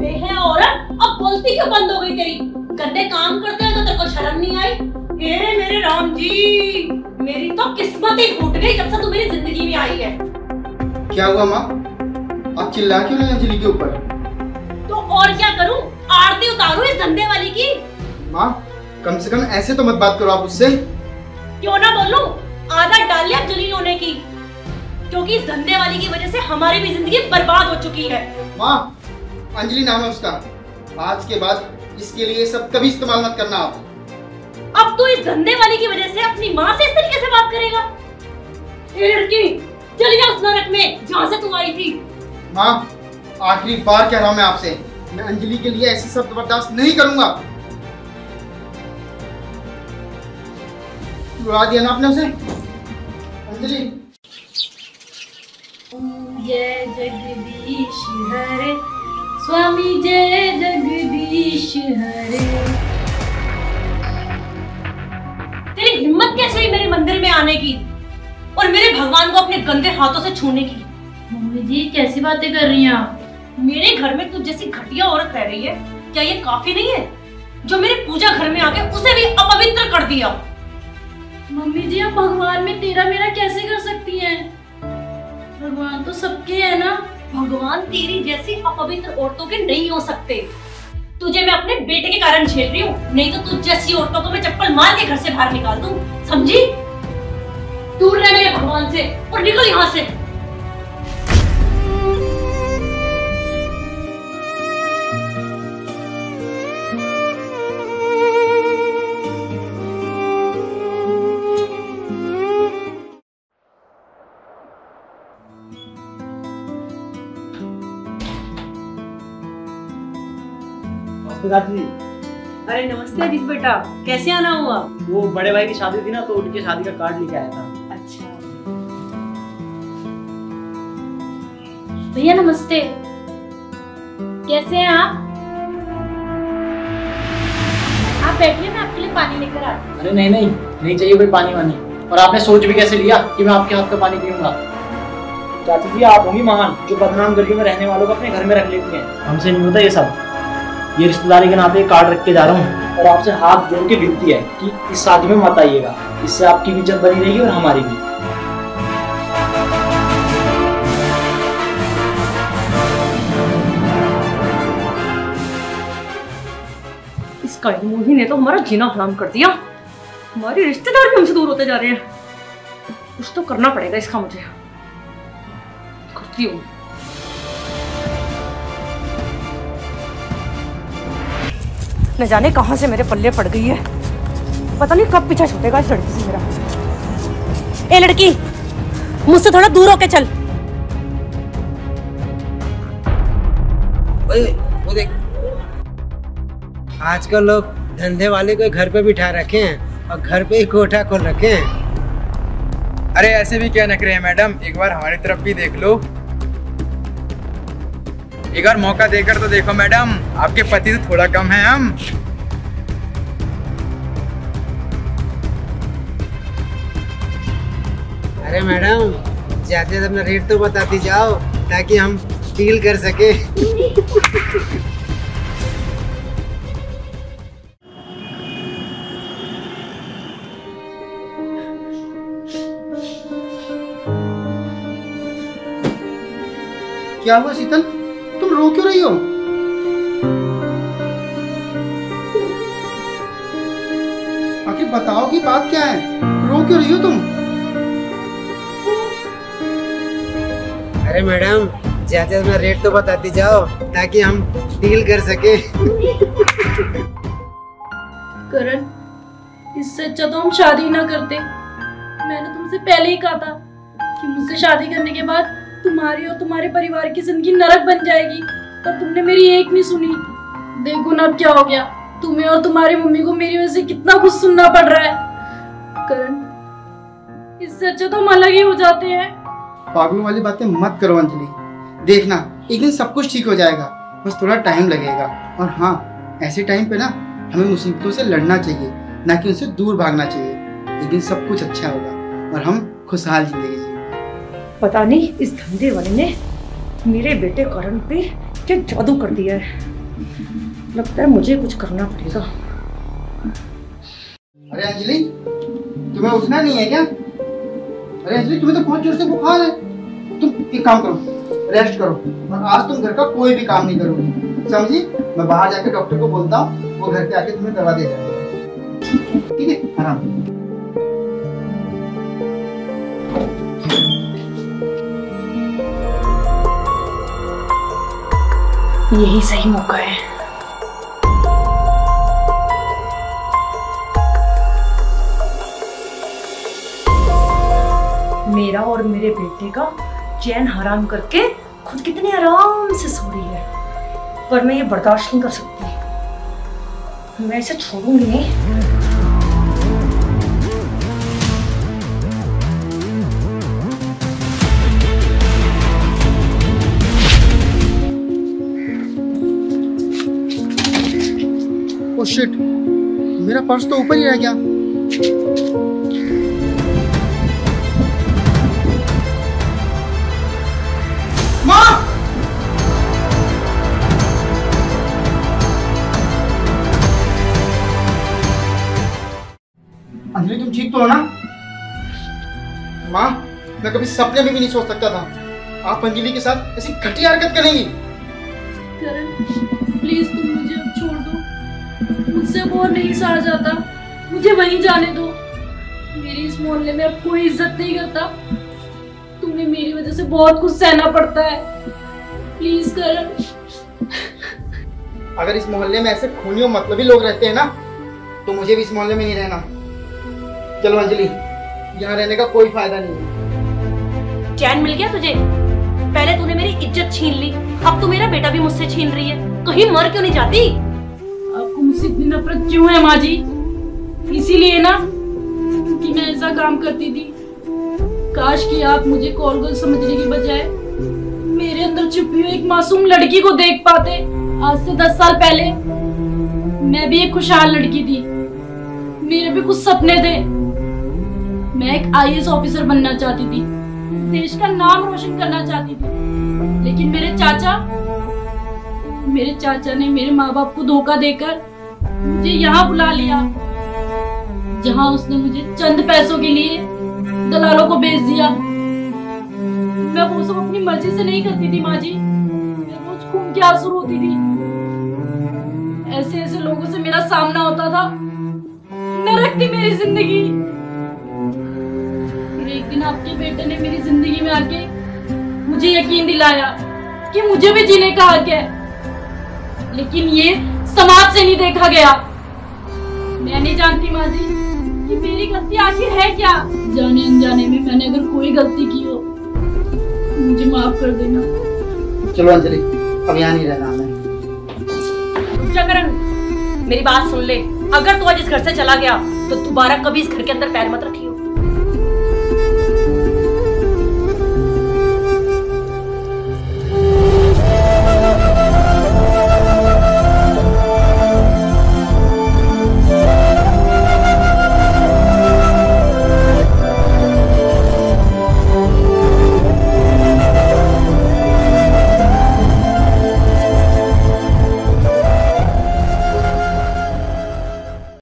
बेहे औरत, अब बोलती क्यों बंद हो गई तेरी? गंदे काम करते हैं तो तेरे को शर्म नहीं आई? हे मेरे राम जी, मेरी तो किस्मत ही फूट गई जब से तू मेरी जिंदगी में आई है। क्या हुआ माँ? आप चिल्ला क्यों रहे हैं अंजलि के ऊपर? तो और क्या करूं? आरती उतारूं इस धंधे वाली की? माँ कम से कम ऐसे तो मत बात करो आप उससे। क्यों ना बोलूं? आदत डाल लिया जलील होने की, क्योंकि इस धंधे वाली की वजह से हमारी भी जिंदगी बर्बाद हो चुकी है। माँ अंजलि नाम है उसका, आज के बाद इसके लिए सब कभी इस्तेमाल मत करना आप। अब तू इस धंधे वाली की वजह से अपनी माँ से इस तरीके से बात करेगा? ये लड़की चली जा उस नरक में जहाँ से तू आई थी। माँ आखिरी बार कह रहा हूँ मैं आपसे, मैं अंजलि के लिए ऐसी सब बर्दाश्त नहीं करूंगा। रुला दिया ना आपने उसे। अंजलि जय जगदीश हरे स्वामी, जय जगदीश हरे। तेरी हिम्मत कैसे हुई मेरे मंदिर में आने की और मेरे भगवान को अपने गंदे हाथों से छूने की? मम्मी जी कैसी बातें कर रही हैं आप? मेरे घर में तू जैसी घटिया औरत रह रही है, क्या ये काफी नहीं है जो मेरे पूजा घर में आके उसे भी अपवित्र कर दिया? मम्मी जी आप भगवान में तेरा मेरा कैसे कर सकती हैं? भगवान तो सबके है ना। भगवान तेरी जैसी अपवित्र औरतों के नहीं हो सकते। तुझे मैं अपने बेटे के कारण झेल रही हूँ, नहीं तो तुझ जैसी औरतों को मैं चप्पल मार के घर से बाहर निकाल दूँ, समझी? दूर रह मेरे भगवान से और निकल यहाँ से। जी। अरे नमस्ते अजीत बेटा, कैसे आना हुआ? वो बड़े भाई की शादी थी ना, तो उनकी शादी का कार्ड लेके आया था। अच्छा भैया नमस्ते, कैसे हैं आप? आप बैठिए, मैं आपके लिए पानी लेकर आती हूँ। अरे नहीं नहीं, नहीं चाहिए कोई पानी वानी। और आपने सोच भी कैसे लिया कि मैं आपके हाथ का पानी पीऊंगा? चाची जी आप होंगी महान जो बदनाम गलियों में रहने वालों को अपने घर में रख लेती हैं। हमसे नहीं होता ये सब। ये रिश्तेदारी के नाते कार्ड रख के जा रहा हूँ और आपसे हाथ जोड़ के विनती है कि इस शादी में मत आइएगा, इससे आपकी भी इज्जत बनी रहेगी और हमारी भी। इस काली मूवी ने तो हमारा जीना हराम कर दिया। हमारे रिश्तेदार भी हमसे दूर होते जा रहे हैं। कुछ तो करना पड़ेगा इसका, मुझे करती हूँ। न जाने कहां से मेरे पल्ले पड़ गई है, पता नहीं कब पीछा छूटेगा इस लड़की से मेरा। ए लड़की, मुझसे थोड़ा दूर होके चल। वो देख, आजकल लोग धंधे वाले को घर पे बिठा रखे हैं और घर पे ही कोठा खोल रखे हैं। अरे ऐसे भी क्या नखरे हैं मैडम, एक बार हमारी तरफ भी देख लो। एक बार मौका देकर तो देखो मैडम, आपके पति से थोड़ा कम है हम। अरे मैडम जाते अपना रेट तो बताती जाओ ताकि हम डील कर सके। क्या हुआ शीतल, तुम रो क्यों रही हो? आखिर बताओ कि बात क्या है, रो क्यों रही हो तुम? अरे मैडम जाते अपना रेट तो बताती जाओ ताकि हम डील कर सके। करण, इससे अच्छा तो हम शादी ना करते। मैंने तुमसे पहले ही कहा था कि मुझसे शादी करने के बाद तुम्हारी और तुम्हारे परिवार की जिंदगी नरक बन जाएगी, पर तुमने मेरी एक नहीं सुनी। देखो ना अब क्या हो गया, तुम्हें और तुम्हारी मम्मी को मेरी वजह से कितना कुछ सुनना पड़ रहा है। करण, इससे अच्छा तो हम अलग ही हो जाते हैं। पागलों वाली बातें मत करो अंजलि, देखना एक दिन सब कुछ ठीक हो जाएगा, बस थोड़ा टाइम लगेगा। और हाँ, ऐसे टाइम पे ना हमें मुसीबतों से लड़ना चाहिए, ना कि उनसे दूर भागना चाहिए। एक दिन सब कुछ अच्छा होगा और हम खुशहाल जिंदगी जिएंगे। पता नहीं इस धंधे वाले ने मेरे बेटे करण पे क्या जादू कर दिया है, लगता है मुझे कुछ करना पड़ेगा। अरे अंजलि, तुम्हें उठना नहीं है क्या? अरे अंजलि, तुम्हें तो बहुत जोर से बुखार है। तुम एक काम करो, रेस्ट करो, और आज तुम घर का कोई भी काम नहीं करोगे, समझी? मैं बाहर जाकर डॉक्टर को बोलता हूँ, वो घर पे आके तुम्हें दवा दे जाएगा। ठीक है, आराम। यही सही मौका है। मेरा और मेरे बेटे का चैन हराम करके खुद कितने आराम से सो रही है, पर मैं ये बर्दाश्त नहीं कर सकती। मैं इसे छोड़ूंगी नहीं। ओह शिट, मेरा पर्स तो ऊपर ही रह गया। माँ! अंजलि, तुम ठीक तो हो ना? माँ, मैं कभी सपने में भी नहीं सोच सकता था आप अंजलि के साथ ऐसी घटिया हरकत करेंगी। करण, प्लीज तुम मुझे अब छोड़ दो, मुझसे वो नहीं सहा जाता, मुझे वहीं जाने दो। मेरी इस मोहल्ले में अब कोई इज्जत नहीं करता, तुम्हें मेरी वजह से बहुत कुछ सहना पड़ता है। प्लीज करण। अगर इस मोहल्ले में ऐसे खूनी और मतलबी लोग रहते हैं ना, तो मुझे भी इस मोहल्ले में नहीं रहना। चलो अंजलि, यहाँ रहने का कोई फायदा नहीं है। चैन मिल गया तुझे? पहले तूने मेरी इज्जत छीन ली, अब तू मेरा बेटा भी मुझसे छीन रही है। कहीं मर क्यों नहीं जाती? आपको मुझसे इतनी नफरत क्यों है माँ जी? इसीलिए ना कि मैं ऐसा काम करती थी। काश कि आप मुझे कॉल समझने की बजाय मेरे अंदर छुपी हुई एक मासूम लड़की को देख पाते। आज से 10 साल पहले मैं भी एक खुशहाल लड़की थी, मेरे भी कुछ सपने थे। मैं एक IAS ऑफिसर बनना चाहती थी, देश का नाम रोशन करना चाहती थी, लेकिन मेरे चाचा ने मेरे माँ बाप को धोखा देकर मुझे यहाँ बुला लिया, जहाँ उसने मुझे चंद पैसों के लिए दलालों को बेच दिया। मैं वो सब अपनी मर्जी से नहीं करती थी माँ जी, मैं रोज खून के आंसू रोती थी। ऐसे ऐसे लोगों से मेरा सामना होता था, नरक थी मेरी जिंदगी। एक दिन आपके बेटे ने मेरी जिंदगी में आके मुझे यकीन दिलाया कि मुझे भी जीने का हक है, लेकिन ये समाज से नहीं देखा गया। मैं नहीं जानती माँ जी कि मेरी गलती आखिर है क्या। जाने अनजाने में मैंने अगर कोई गलती की हो, मुझे माफ कर देना। चलो अंजलि, अब यहाँ नहीं रहना हमें। करण, मेरी बात सुन ले, अगर तू आज इस घर से चला गया तो दोबारा कभी इस घर के अंदर पैर मत रखी।